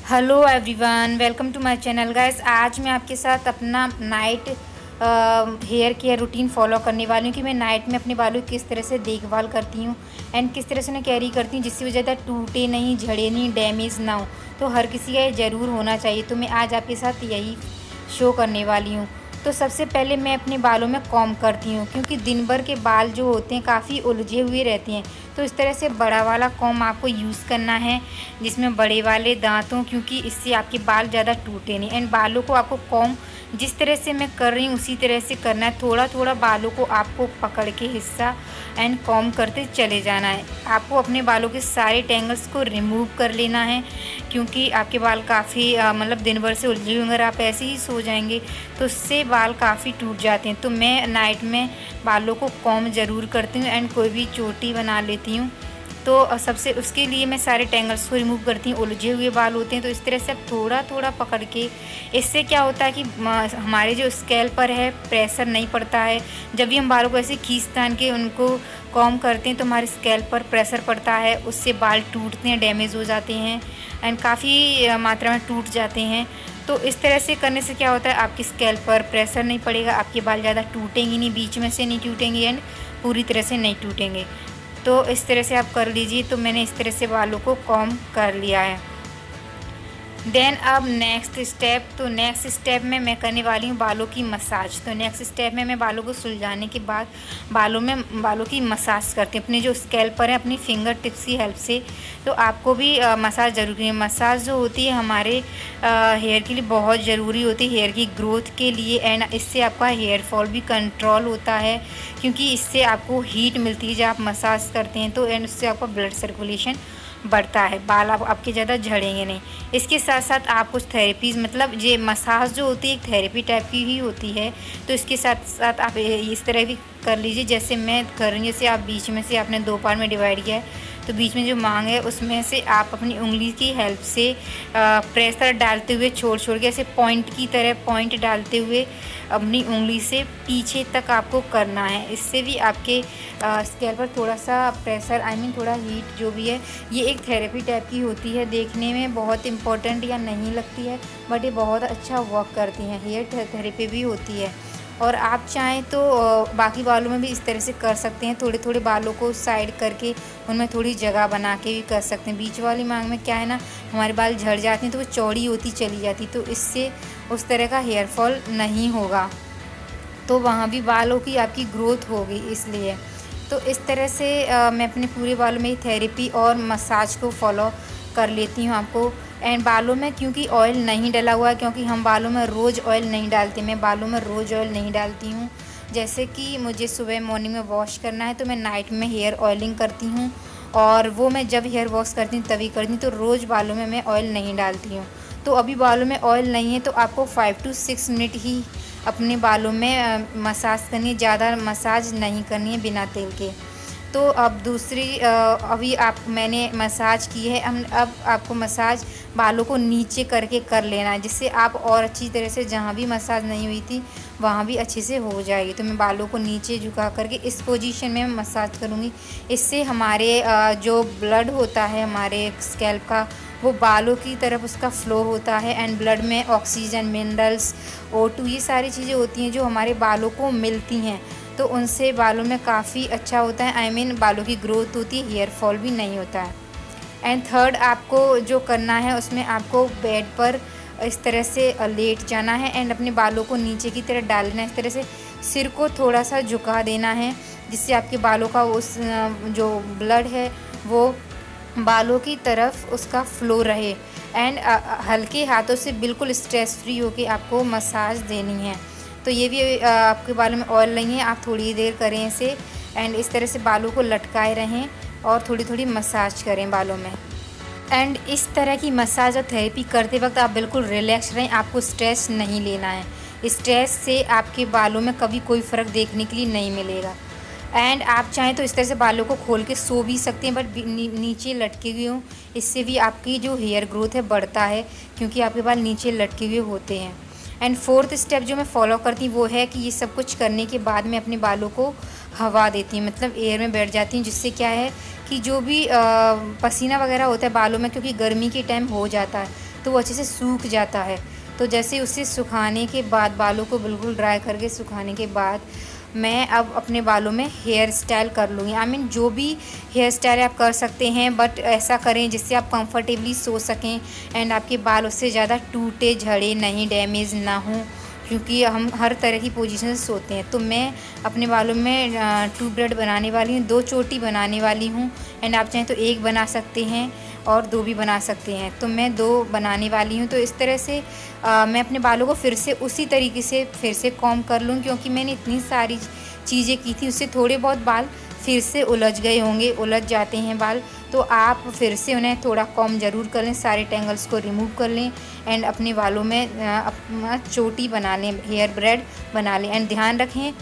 Hello everyone, welcome to my channel guys. आज मैं आपके साथ अपना night hair care routine follow करने वाली हूँ कि मैं नाइट में अपने बालों की किस तरह से देखभाल करती हूँ एंड किस तरह से उन्हें कैरी करती हूँ जिसकी वजह से टूटे नहीं, झड़े नहीं, डैमेज ना हो। तो हर किसी का ये ज़रूर होना चाहिए। तो मैं आज आपके साथ यही शो करने वाली हूँ। तो सबसे पहले मैं अपने बालों में कॉम्ब करती हूँ क्योंकि दिन भर के बाल जो होते हैं काफ़ी उलझे हुए रहते हैं। तो इस तरह से बड़ा वाला कॉम्ब आपको यूज़ करना है जिसमें बड़े वाले दांत हों, क्योंकि इससे आपके बाल ज़्यादा टूटे नहीं। एंड बालों को आपको कॉम्ब जिस तरह से मैं कर रही हूँ उसी तरह से करना है। थोड़ा थोड़ा बालों को आपको पकड़ के हिस्सा एंड कॉम्ब करते चले जाना है। आपको अपने बालों के सारे टेंगल्स को रिमूव कर लेना है क्योंकि आपके बाल काफ़ी मतलब दिन भर से उलझे हुए, अगर आप ऐसे ही सो जाएंगे तो उससे बाल काफ़ी टूट जाते हैं। तो मैं नाइट में बालों को कॉम्ब ज़रूर करती हूँ एंड कोई भी चोटी बना लेती हूँ। तो सबसे उसके लिए मैं सारे टेंगल्स को रिमूव करती हूँ। उलझे हुए बाल होते हैं तो इस तरह से आप थोड़ा थोड़ा पकड़ के, इससे क्या होता है कि हमारे जो स्कैल्प पर है प्रेशर नहीं पड़ता है। जब भी हम बालों को ऐसे खींच तान के उनको कॉम्ब करते हैं तो हमारे स्कैल्प पर प्रेशर पड़ता है, उससे बाल टूटते हैं, डैमेज हो जाते हैं एंड काफ़ी मात्रा में टूट जाते हैं। तो इस तरह से करने से क्या होता है, आपकी स्कैल्प पर प्रेशर नहीं पड़ेगा, आपके बाल ज़्यादा टूटेंगे नहीं, बीच में से नहीं टूटेंगे एंड पूरी तरह से नहीं टूटेंगे। तो इस तरह से आप कर लीजिए। तो मैंने इस तरह से बालों को कॉम्ब कर लिया है। देन अब नेक्स्ट स्टेप में मैं करने वाली हूँ बालों की मसाज। तो नेक्स्ट स्टेप में मैं बालों को सुलझाने के बाद बालों की मसाज करती हूँ अपने जो स्कैल्प पर है, अपनी फिंगर टिप्स की हेल्प से। तो आपको भी मसाज ज़रूरी है। मसाज जो होती है हमारे हेयर के लिए बहुत ज़रूरी होती है, हेयर की ग्रोथ के लिए। एंड इससे आपका हेयर फॉल भी कंट्रोल होता है क्योंकि इससे आपको हीट मिलती है जब आप मसाज करते हैं। तो एंड उससे आपका ब्लड सर्कुलेशन बढ़ता है, बाल आपके ज़्यादा झड़ेंगे नहीं। इसके साथ साथ आप कुछ थेरेपीज़, मतलब ये मसाज जो होती है एक थेरेपी टाइप की ही होती है। तो इसके साथ साथ आप इस तरह भी कर लीजिए जैसे मैं कर रही हूँ। जैसे आप बीच में से आपने दो पार्ट में डिवाइड किया है तो बीच में जो मांग है उसमें से आप अपनी उंगली की हेल्प से प्रेशर डालते हुए छोड़ छोड़ के ऐसे पॉइंट की तरह पॉइंट डालते हुए अपनी उंगली से पीछे तक आपको करना है। इससे भी आपके स्कैल्प पर थोड़ा सा प्रेशर, थोड़ा हीट जो भी है, ये एक थेरेपी टाइप की होती है। देखने में बहुत इंपॉर्टेंट या नहीं लगती है बट ये बहुत अच्छा वर्क करती हैं, हेयर थेरेपी भी होती है। और आप चाहें तो बाकी बालों में भी इस तरह से कर सकते हैं। थोड़े थोड़े बालों को साइड करके उनमें थोड़ी जगह बना के भी कर सकते हैं। बीच वाली मांग में क्या है ना, हमारे बाल झड़ जाते हैं तो वो चौड़ी होती चली जाती, तो इससे उस तरह का हेयर फॉल नहीं होगा, तो वहाँ भी बालों की आपकी ग्रोथ होगी इसलिए। तो इस तरह से मैं अपने पूरे बालों में थेरेपी और मसाज को फॉलो कर लेती हूँ आपको। एंड बालों में क्योंकि ऑयल नहीं डला हुआ है, क्योंकि हम बालों में रोज़ ऑयल नहीं डालते, मैं बालों में रोज़ ऑयल नहीं डालती हूँ। जैसे कि मुझे सुबह मॉर्निंग में वॉश करना है तो मैं नाइट में हेयर ऑयलिंग करती हूँ, और वो मैं जब हेयर वॉश करती हूँ तभी करती हूँ। तो रोज़ बालों में मैं ऑयल नहीं डालती हूँ। तो अभी बालों में ऑयल नहीं है तो आपको 5 to 6 मिनट ही अपने बालों में मसाज करनी है, ज़्यादा मसाज नहीं करनी है बिना तेल के। तो अब अभी मैंने मसाज की है, अब आपको मसाज बालों को नीचे करके कर लेना है जिससे आप और अच्छी तरह से, जहाँ भी मसाज नहीं हुई थी वहाँ भी अच्छे से हो जाएगी। तो मैं बालों को नीचे झुका करके इस पोजीशन में मसाज करूँगी। इससे हमारे जो ब्लड होता है हमारे स्कैल्प का, वो बालों की तरफ उसका फ्लो होता है एंड ब्लड में ऑक्सीजन, मिनरल्स, O2, ये सारी चीज़ें होती हैं जो हमारे बालों को मिलती हैं। तो उनसे बालों में काफ़ी अच्छा होता है, बालों की ग्रोथ होती है, हेयर फॉल भी नहीं होता है। एंड थर्ड आपको जो करना है उसमें आपको बेड पर इस तरह से लेट जाना है एंड अपने बालों को नीचे की तरह डालना है। इस तरह से सिर को थोड़ा सा झुका देना है जिससे आपके बालों का उस जो ब्लड है वो बालों की तरफ उसका फ्लो रहे। एंड हल्के हाथों से बिल्कुल स्ट्रेस फ्री होके आपको मसाज देनी है। तो ये भी आपके बालों में ऑयल नहीं है, आप थोड़ी देर करें इसे एंड इस तरह से बालों को लटकाए रहें और थोड़ी थोड़ी मसाज करें बालों में। एंड इस तरह की मसाज और थेरेपी करते वक्त आप बिल्कुल रिलैक्स रहें, आपको स्ट्रेस नहीं लेना है। स्ट्रेस से आपके बालों में कभी कोई फ़र्क देखने के लिए नहीं मिलेगा। एंड आप चाहें तो इस तरह से बालों को खोल के सो भी सकते हैं बट नीचे लटके हुए हों, इससे भी आपकी जो हेयर ग्रोथ है बढ़ता है क्योंकि आपके बाल नीचे लटके हुए होते हैं। एंड फोर्थ स्टेप जो मैं फॉलो करती हूँ वो है कि ये सब कुछ करने के बाद मैं अपने बालों को हवा देती हूँ, मतलब एयर में बैठ जाती हूँ, जिससे क्या है कि जो भी पसीना वगैरह होता है बालों में, क्योंकि गर्मी के टाइम हो जाता है, तो वो अच्छे से सूख जाता है। तो जैसे उसे सुखाने के बाद, बालों को बिल्कुल ड्राई करके सुखाने के बाद, मैं अब अपने बालों में हेयर स्टाइल कर लूँगी। आई मीन जो भी हेयर स्टाइल आप कर सकते हैं, बट ऐसा करें जिससे आप कंफर्टेबली सो सकें एंड आपके बाल उससे ज़्यादा टूटे झड़े नहीं, डैमेज ना हो, क्योंकि हम हर तरह की पोजीशन से सोते हैं। तो मैं अपने बालों में 2 ब्रेड बनाने वाली हूँ, 2 चोटी बनाने वाली हूँ एंड आप चाहें तो 1 बना सकते हैं और 2 भी बना सकते हैं। तो मैं 2 बनाने वाली हूँ। तो इस तरह से मैं अपने बालों को फिर से उसी तरीके से फिर से कॉम्ब कर लूँ, क्योंकि मैंने इतनी सारी चीज़ें की थी, उससे थोड़े बहुत बाल फिर से उलझ गए होंगे, उलझ जाते हैं बाल। तो आप फिर से उन्हें थोड़ा कॉम्ब ज़रूर कर लें, सारे टेंगल्स को रिमूव कर लें एंड अपने बालों में अपना चोटी बना लें, हेयर ब्रेड बना लें। एंड ध्यान रखें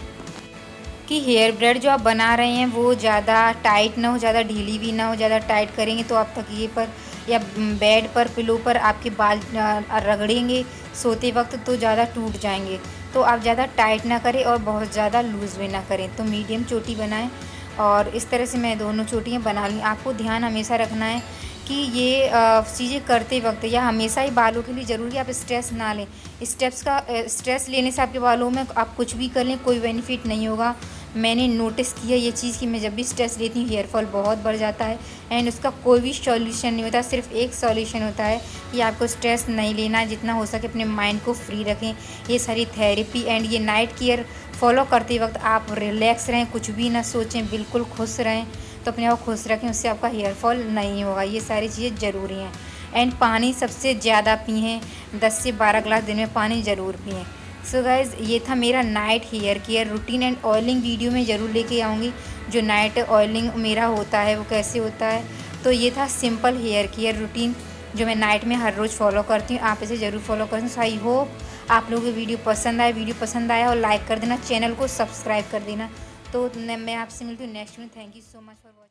कि हेयर ब्रेड जो आप बना रहे हैं वो ज़्यादा टाइट ना हो, ज़्यादा ढीली भी ना हो। ज़्यादा टाइट करेंगे तो आप तकिए पर या बेड पर, पिलो पर आपके बाल रगड़ेंगे सोते वक्त, तो ज़्यादा टूट जाएंगे। तो आप ज़्यादा टाइट ना करें और बहुत ज़्यादा लूज़ भी ना करें। तो मीडियम चोटी बनाएं और इस तरह से मैं दोनों चोटियाँ बना ली। आपको ध्यान हमेशा रखना है कि ये चीज़ें करते वक्त या हमेशा ही बालों के लिए ज़रूरी आप स्ट्रेस ना लें। स्ट्रेस लेने से आपके बालों में आप कुछ भी कर लें, कोई बेनिफिट नहीं होगा। मैंने नोटिस किया ये चीज़ कि मैं जब भी स्ट्रेस लेती हूँ हेयर फॉल बहुत बढ़ जाता है एंड उसका कोई भी सॉल्यूशन नहीं होता। सिर्फ एक सॉल्यूशन होता है कि आपको स्ट्रेस नहीं लेना है, जितना हो सके अपने माइंड को फ्री रखें। ये सारी थेरेपी एंड ये नाइट केयर फॉलो करते वक्त आप रिलैक्स रहें, कुछ भी ना सोचें, बिल्कुल खुश रहें। तो अपने आप खुश रखें, उससे आपका हेयर फॉल नहीं होगा। ये सारी चीज़ें ज़रूरी हैं। एंड पानी सबसे ज़्यादा पिएँ, 10 से 12 ग्लास दिन में पानी ज़रूर पिएँ। सो गाइज़, ये था मेरा night hair care routine and oiling video में ज़रूर लेके आऊँगी, जो नाइट ऑयलिंग मेरा होता है वो कैसे होता है। तो ये था सिंपल हेयर केयर रूटीन जो मैं नाइट में हर रोज़ फॉलो करती हूँ। आप इसे ज़रूर फॉलो करें। सो आई होप आप लोगों को वीडियो पसंद आए। वीडियो पसंद आया और लाइक कर देना, चैनल को सब्सक्राइब कर देना। तो मैं आपसे मिलती हूँ नेक्स्ट में। Thank you so much for watching.